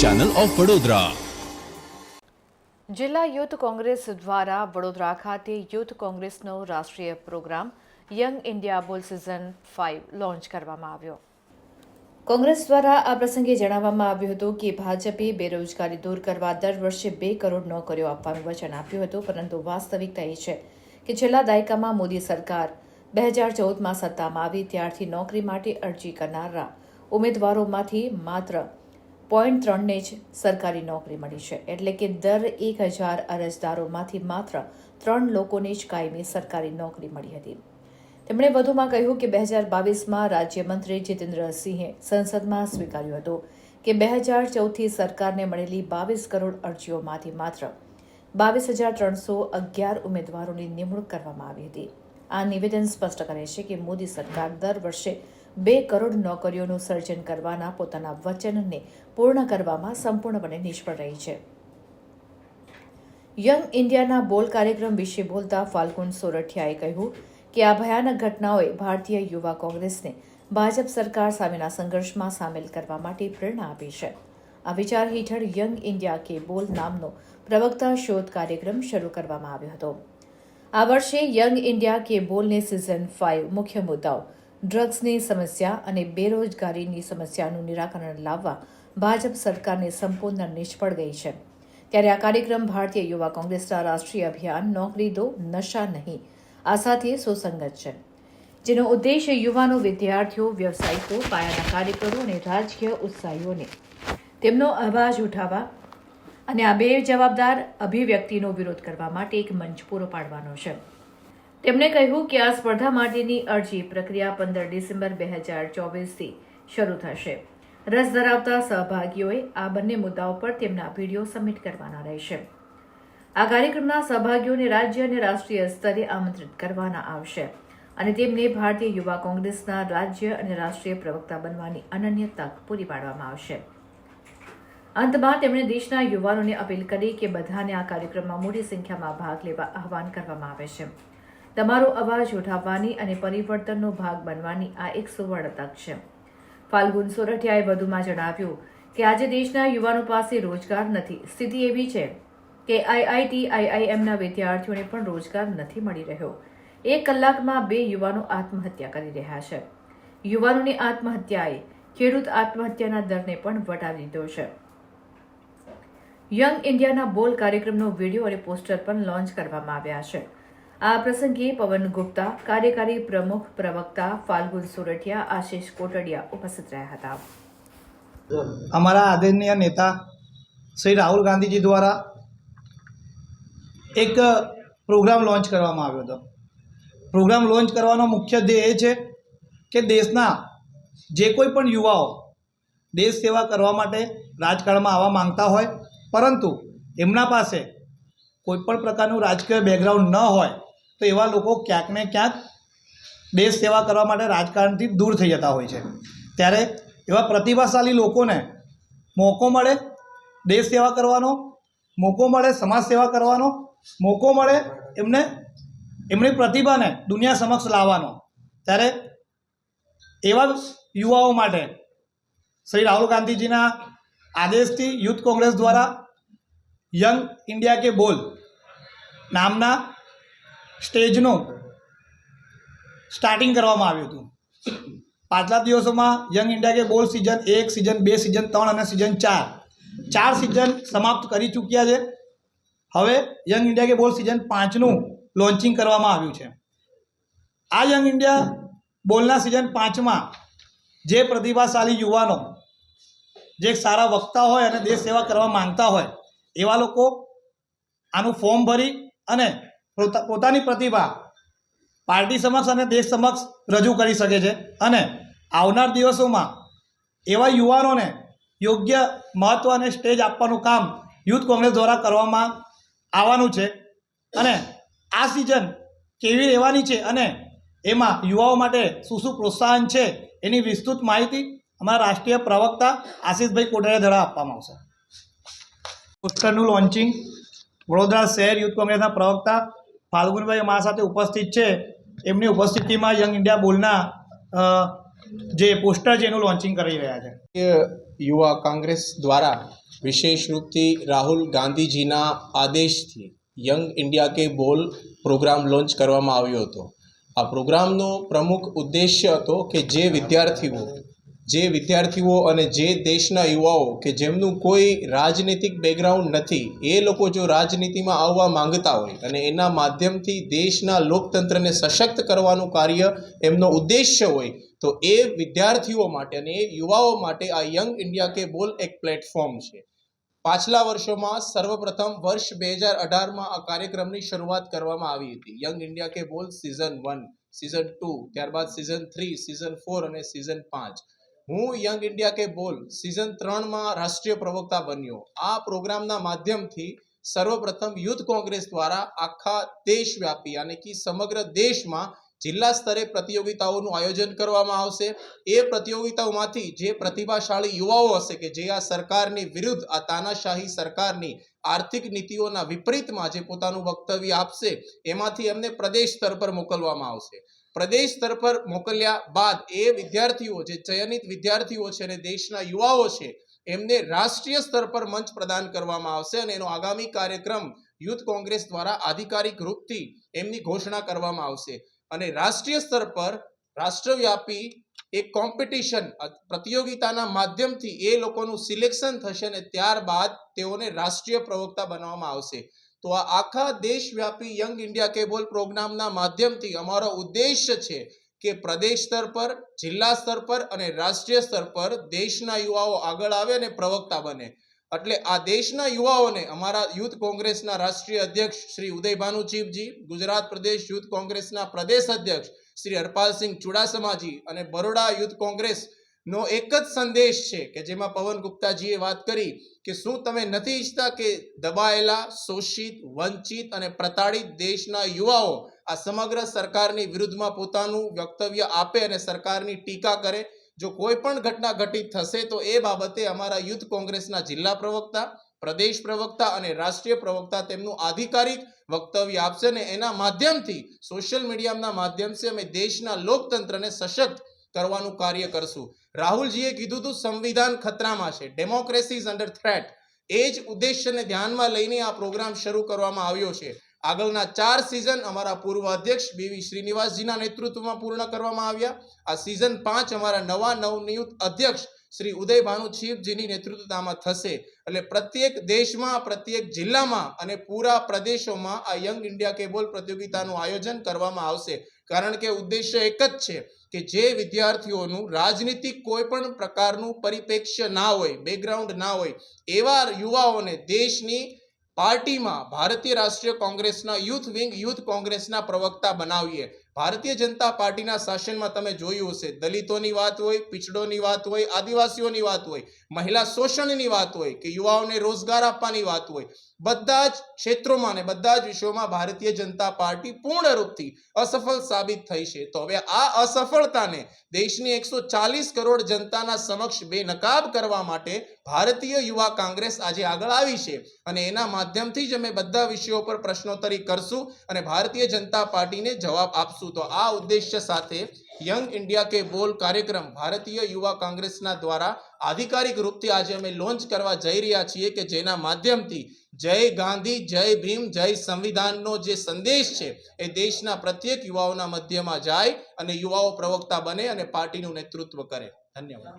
Channel of Vadodara. જિલ્લા youth Congress દ્વારા વડોદરા ખાતે યુથ કોંગ્રેસનો રાષ્ટ્રીય પ્રોગ્રામ યંગ ઇન્ડિયા બોલ સિઝન 5 લોન્ચ કરવામાં આવ્યો। કોંગ્રેસ દ્વારા આ પ્રસંગે જણાવવામાં આવ્યું હતું કે ભાજપે બેરોજગારી દૂર કરવા દર વર્ષે 2 કરોડ નોકરીઓ આપવાનું વચન આપ્યું હતું, પરંતુ વાસ્તવિકતા એ છે કે છેલ્લા દાયકામાં મોદી સરકાર 2014માં સત્તામાં આવી ત્યારથી નોકરી માટે અરજી કરનારા ઉમેદવારોમાંથી માત્ર 0.3 ને જ સરકારી નોકરી મળી છે। એટલે કે દર 1000 અરજદારોમાંથી માત્ર 3 લોકોને જ કાયમી સરકારી નોકરી મળી હતી। તેમણે વધુમાં કહ્યું કે 2022માં રાજ્યમંત્રી જીતેન્દ્રસિંહે સંસદમાં સ્વીકાર્યું હતું કે 2014થી સરકારને મળેલી 22 કરોડ અરજીઓમાંથી માત્ર 22,311 ઉમેદવારોની નિમણૂક કરવામાં આવી હતી। આ નિવેદન સ્પષ્ટ કરે છે કે મોદી સરકાર દર વર્ષે 2 કરોડ નોકરીઓનું સર્જન કરવાના પોતાના વચનને પૂર્ણ કરવામાં સંપૂર્ણપણે નિષ્ફળ રહી છે। યંગ ઇન્ડિયાના બોલ કાર્યક્રમ વિશે બોલતા ફાલ્ગુન સોરઠિયાએ કહ્યું કે આ ભયાનક ઘટનાઓએ ભારતીય યુવા કોંગ્રેસને ભાજપ સરકાર સામેના સંઘર્ષમાં સામેલ કરવા માટે પ્રેરણા આપી છે। આ વિચાર હેઠળ યંગ ઇન્ડિયા કે બોલ નામનો પ્રવક્તા શોધ કાર્યક્રમ શરૂ કરવામાં આવ્યો હતો। આ વર્ષે યંગ ઇન્ડિયા કે બોલની સિઝન 5 મુખ્ય મુદ્દાઓ ડ્રગ્સની સમસ્યા અને બેરોજગારીની સમસ્યાનું નિરાકરણ લાવવા ભાજપ સરકારને સંપૂર્ણ નિષ્ફળ ગઈ છે। ત્યારે આ કાર્યક્રમ ભારતીય યુવા કોંગ્રેસના રાષ્ટ્રીય અભિયાન નોકરી દો નશા નહીં આ સાથે સુસંગત છે, જેનો ઉદ્દેશ્ય યુવાનો, વિદ્યાર્થીઓ, વ્યવસાયિકો, પાયાના કાર્યકરો અને રાજકીય ઉત્સાહીઓને તેમનો અવાજ ઉઠાવવા અને આ બેજવાબદાર અભિવ્યક્તિનો વિરોધ કરવા માટે એક મંચ પૂરો પાડવાનો છે। તેમણે કહ્યું કે આ સ્પર્ધા માટેની અરજી પ્રક્રિયા 15 ડિસેમ્બર 2024થી શરૂ થશે। રસ ધરાવતા સહભાગીઓએ આ બંને મુદ્દાઓ પર તેમના વિડીયો સબમિટ કરવાના રહેશે। આ કાર્યક્રમના સહભાગીઓને રાજ્ય અને રાષ્ટ્રીય સ્તરે આમંત્રિત કરવાના આવશે અને તેમને ભારતીય યુવા કોંગ્રેસના રાજ્ય અને રાષ્ટ્રીય પ્રવક્તા બનવાની અનન્ય તક પૂરી પાડવામાં આવશે। અંતમાં તેમણે દેશના યુવાનોને અપીલ કરી કે બધાને આ કાર્યક્રમમાં મોટી સંખ્યામાં ભાગ લેવા આહવાન કરવામાં આવે છે। તમારો અવાજ ઉઠાવવાની અને પરિવર્તનનો ભાગ બનવાની આ એક સુવર્ણ તક છે। ફાલ્ગુન સોરઠિયાએ વધુમાં જણાવ્યું કે આજે દેશના યુવાનો પાસે રોજગાર નથી। સ્થિતિ એવી છે કે આઈઆઈટી, આઈઆઈએમના વિદ્યાર્થીઓને પણ રોજગાર નથી મળી રહ્યો। 1 કલાકમાં 2 યુવાનો આત્મહત્યા કરી રહ્યા છે। યુવાનોની આત્મહત્યાએ ખેડૂત આત્મહત્યાના દરને પણ વટાવી દીધો છે। યંગ ઇન્ડિયાના બોલ કાર્યક્રમનો વિડીયો અને પોસ્ટર પણ લોન્ચ કરવામાં આવ્યા છે। આ પ્રસંગે પવન ગુપ્તા, કાર્યકારી પ્રમુખ પ્રવક્તા ફાલ્ગુન સોરઠિયા, આશિષ કોટડિયા ઉપસ્થિત રહ્યા હતા। અમારા આદરણીય નેતા શ્રી રાહુલ ગાંધીજી દ્વારા એક પ્રોગ્રામ લોન્ચ કરવામાં આવ્યો હતો। પ્રોગ્રામ લોન્ચ કરવાનો મુખ્ય ધ્યેય એ છે કે દેશના જે કોઈ પણ યુવાઓ દેશ સેવા કરવા માટે રાજકારણમાં આવવા માંગતા હોય, પરંતુ એમના પાસે કોઈપણ પ્રકારનું રાજકીય બેકગ્રાઉન્ડ ન હોય તો એવા લોકો ક્યાંક ને ક્યાંક દેશ સેવા કરવા માટે રાજકારણથી દૂર થઈ જતા હોય છે। ત્યારે એવા પ્રતિભાશાળી લોકોને મોકો મળે દેશ સેવા કરવાનો, મોકો મળે સમાજ સેવા કરવાનો, મોકો મળે એમની પ્રતિભાને દુનિયા સમક્ષ લાવવાનો, ત્યારે એવા યુવાઓ માટે શ્રી રાહુલ ગાંધીજીના આદેશથી યુથ કોંગ્રેસ દ્વારા યંગ ઇન્ડિયા કે બોલ નામના સ્ટેજનું સ્ટાર્ટિંગ કરવામાં આવ્યું હતું। પાછલા દિવસોમાં યંગ ઇન્ડિયા કે બોલ સિઝન 1, સિઝન 2, સિઝન 3 અને સિઝન 4 સિઝન સમાપ્ત કરી ચૂક્યા છે। હવે યંગ ઇન્ડિયા કે બોલ સિઝન 5નું લોન્ચિંગ કરવામાં આવ્યું છે। આ યંગ ઇન્ડિયા બોલના સિઝન 5માં જે પ્રતિભાશાળી યુવાનો, જે સારા વક્તા હોય અને દેશ સેવા કરવા માંગતા હોય એવા લોકો આનું ફોર્મ ભરી અને પોતાની પ્રતિભા પાર્ટી સમક્ષ અને દેશ સમક્ષ રજૂ કરી શકે છે અને આવનાર દિવસોમાં એવા યુવાનોને યોગ્ય મહત્ત્વ અને સ્ટેજ આપવાનું કામ યુથ કોંગ્રેસ દ્વારા કરવામાં આવવાનું છે। અને આ સિઝન કેવી રહેવાની છે અને એમાં યુવાઓ માટે શું પ્રોત્સાહન છે એની વિસ્તૃત માહિતી અમારા રાષ્ટ્રીય પ્રવક્તા આશિષભાઈ કોટડિયા દ્વારા આપવામાં આવશે। પોસ્ટરનું લોન્ચિંગ વડોદરા શહેર યુથ કોંગ્રેસના પ્રવક્તા ફાલ્ગુનભાઈ અમારા સાથે ઉપસ્થિત છે। એમની ઉપસ્થિતિમાં યંગ ઇન્ડિયા બોલના જે પોસ્ટર છે એનું લોન્ચિંગ કરી રહ્યા છે। યુવા કોંગ્રેસ દ્વારા વિશેષ રૂપથી રાહુલ ગાંધીજીના આદેશથી યંગ ઇન્ડિયા કે બોલ પ્રોગ્રામ લોન્ચ કરવામાં આવ્યો હતો. આ પ્રોગ્રામનો પ્રમુખ ઉદ્દેશ્ય હતો કે જે વિદ્યાર્થીઓ અને જે દેશના યુવાઓ કે જેમનું કોઈ રાજનીતિક બેકગ્રાઉન્ડ નથી, એ લોકો જો રાજનીતિમાં આવવા માંગતા હોય અને એના માધ્યમથી દેશના લોકતંત્રને સશક્ત કરવાનું કાર્ય એમનો ઉદ્દેશ્ય હોય, તો એ વિદ્યાર્થીઓ માટે અને એ યુવાઓ માટે આ યંગ ઇન્ડિયા કે બોલ એક પ્લેટફોર્મ છે. પાછલા વર્ષોમાં સર્વપ્રથમ વર્ષ 2018માં આ કાર્યક્રમની શરૂઆત કરવામાં આવી હતી. યંગ ઇન્ડિયા કે બોલ સિઝન 1, સિઝન 2, ત્યારબાદ સિઝન 3, સિઝન 4 અને સિઝન 5. હું યંગ ઇન્ડિયા કે બોલ સિઝન 3માં રાષ્ટ્રીય પ્રવક્તા બન્યો. આ પ્રોગ્રામના માધ્યમથી સર્વપ્રથમ યુથ કોંગ્રેસ દ્વારા આખા દેશવ્યાપી યાની કે સમગ્ર દેશમાં જિલ્લા સ્તરે પ્રતિયોગિતાઓનું આયોજન કરવામાં આવશે. એ પ્રતિયોગિતાઓમાંથી જે પ્રતિભાશાળી યુવાઓ હશે કે જે આ સરકારની વિરુદ્ધ, આ તાનાશાહી સરકારની આર્થિક નીતિઓના વિપરીતમાં જે પોતાનું વક્તવ્ય આપશે, એમાંથી એમને પ્રદેશ સ્તર પર મોકલવામાં આવશે. પ્રદેશ સ્તર પર મોકલ્યા બાદ એ વિદ્યાર્થીઓ, જે ચયનિત વિદ્યાર્થીઓ છે અને દેશના યુવાઓ છે, એમને રાષ્ટ્રીય સ્તર પર મંચ પ્રદાન કરવામાં આવશે અને એનો આગામી કાર્યક્રમ યુથ કોંગ્રેસ દ્વારા આધિકારિક રૂપથી એમની ઘોષણા કરવામાં આવશે. અને રાષ્ટ્રીય સ્તર પર રાષ્ટ્રવ્યાપી એક કોમ્પિટિશન પ્રતિયોગિતાના માધ્યમથી એ લોકોનું સિલેક્શન થશે અને ત્યારબાદ તેઓને રાષ્ટ્રીય પ્રવક્તા બનાવવામાં આવશે. તો આ આખા દેશવ્યાપી યંગ ઇન્ડિયા કે બોલ પ્રોગ્રામના માધ્યમથી અમારો ઉદ્દેશ્ય છે કે પ્રદેશ સ્તર પર, જિલ્લા સ્તર પર અને રાષ્ટ્રીય સ્તર પર દેશના યુવાઓ આગળ આવે અને પ્રવક્તા બને. એટલે આ દેશના યુવાઓને અમારા યુથ કોંગ્રેસના રાષ્ટ્રીય અધ્યક્ષ શ્રી ઉદયભાનુ ચીફજી, ગુજરાત પ્રદેશ યુથ કોંગ્રેસના પ્રદેશ અધ્યક્ષ શ્રી હરપાલસિંહ ચુડાસમાજી અને બરોડા યુથ કોંગ્રેસનો એક જ સંદેશ છે કે જેમાં પવન ગુપ્તાજીએ વાત કરી કે શું તમે નથી ઈચ્છતા કે દબાયેલા, શોષિત, વંચિત અને પ્રતાડિત દેશના યુવાઓ આ સમગ્ર સરકારની વિરુદ્ધમાં પોતાનું વક્તવ્ય આપે અને સરકારની ટીકા કરે? જો કોઈ પણ ઘટના ઘટિત થશે તો એ બાબતે અમારા યુથ કોંગ્રેસના જિલ્લા પ્રવક્તા, પ્રદેશ પ્રવક્તા અને રાષ્ટ્રીય પ્રવક્તા તેમનું આધિકારિક વક્તવ્ય આપશે અને એના માધ્યમથી સોશિયલ મીડિયાના માધ્યમથી અમે દેશના લોકતંત્રને સશક્ત કરવાનું કાર્ય કરશું. રાહુલજીએ કીધું હતું સંવિધાન ખતરામાં છે, ડેમોક્રેસી ઇઝ અંડર થ્રેટ. એ જ ઉદ્દેશ્યને ધ્યાનમાં લઈને આ પ્રોગ્રામ શરૂ કરવામાં આવ્યો છે. આગળના 4 સિઝન અમારા પૂર્વ અધ્યક્ષ બીવી શ્રીનિવાસજીના નેતૃત્વમાં પૂર્ણ કરવામાં આવ્યા. આ સિઝન 5 અમારા નવા નવનિયુક્ત અધ્યક્ષ શ્રી ઉદયભાનુ ચીફજીની નેતૃત્વમાં થશે. એટલે પ્રત્યેક દેશમાં, પ્રત્યેક જિલ્લામાં અને પૂરા પ્રદેશોમાં આ યંગ ઇન્ડિયા કે બોલ પ્રતિયોગિતાનું આયોજન કરવામાં આવશે. કારણ કે ઉદ્દેશ્ય એક જ છે કે જે વિદ્યાર્થીઓનું રાજનીતિક કોઈ પણ પ્રકારનું પરિપ્રેક્ષ્ય ના હોય, બેકગ્રાઉન્ડ ના હોય, એવા યુવાઓને દેશની પાર્ટીમાં ભારતીય રાષ્ટ્રીય કોંગ્રેસના યુથ વિંગ, યુથ કોંગ્રેસના પ્રવક્તા બનાવીએ. ભારતીય જનતા પાર્ટીના શાસનમાં તમે જોયું હશે, દલિતોની વાત હોય, પિછડોની વાત હોય, આદિવાસીઓની વાત હોય, મહિલા શોષણની વાત હોય કે યુવાઓને રોજગાર આપવાની વાત હોય, બધા જ ક્ષેત્રોમાં અને બધા જ વિષયોમાં ભારતીય જનતા પાર્ટી પૂર્ણ રૂપથી અસફળ સાબિત થઈ છે. તો હવે આ અસફળતાને દેશની 140 કરોડ જનતાના સમક્ષ બેનકાબ કરવા માટે ભારતીય યુવા કોંગ્રેસ આજે આગળ આવી છે અને એના માધ્યમથી જ અમે બધા વિષયો પર પ્રશ્નોત્તરી કરશું અને ભારતીય જનતા પાર્ટીને જવાબ આપશું. તો આ ઉદ્દેશ્ય સાથે યંગ ઇન્ડિયા કે બોલ કાર્યક્રમ ભારતીય યુવા કોંગ્રેસના દ્વારા આધિકારિક રૂપથી આજે અમે લોન્ચ કરવા જઈ રહ્યા છીએ કે જેના માધ્યમથી જય ગાંધી, જય ભીમ, જય સંવિધાનનો જે સંદેશ છે એ દેશના પ્રત્યેક યુવાઓના મધ્યમાં જાય અને યુવાઓ પ્રવક્તા બને અને પાર્ટીનું નેતૃત્વ કરે. ધન્યવાદ.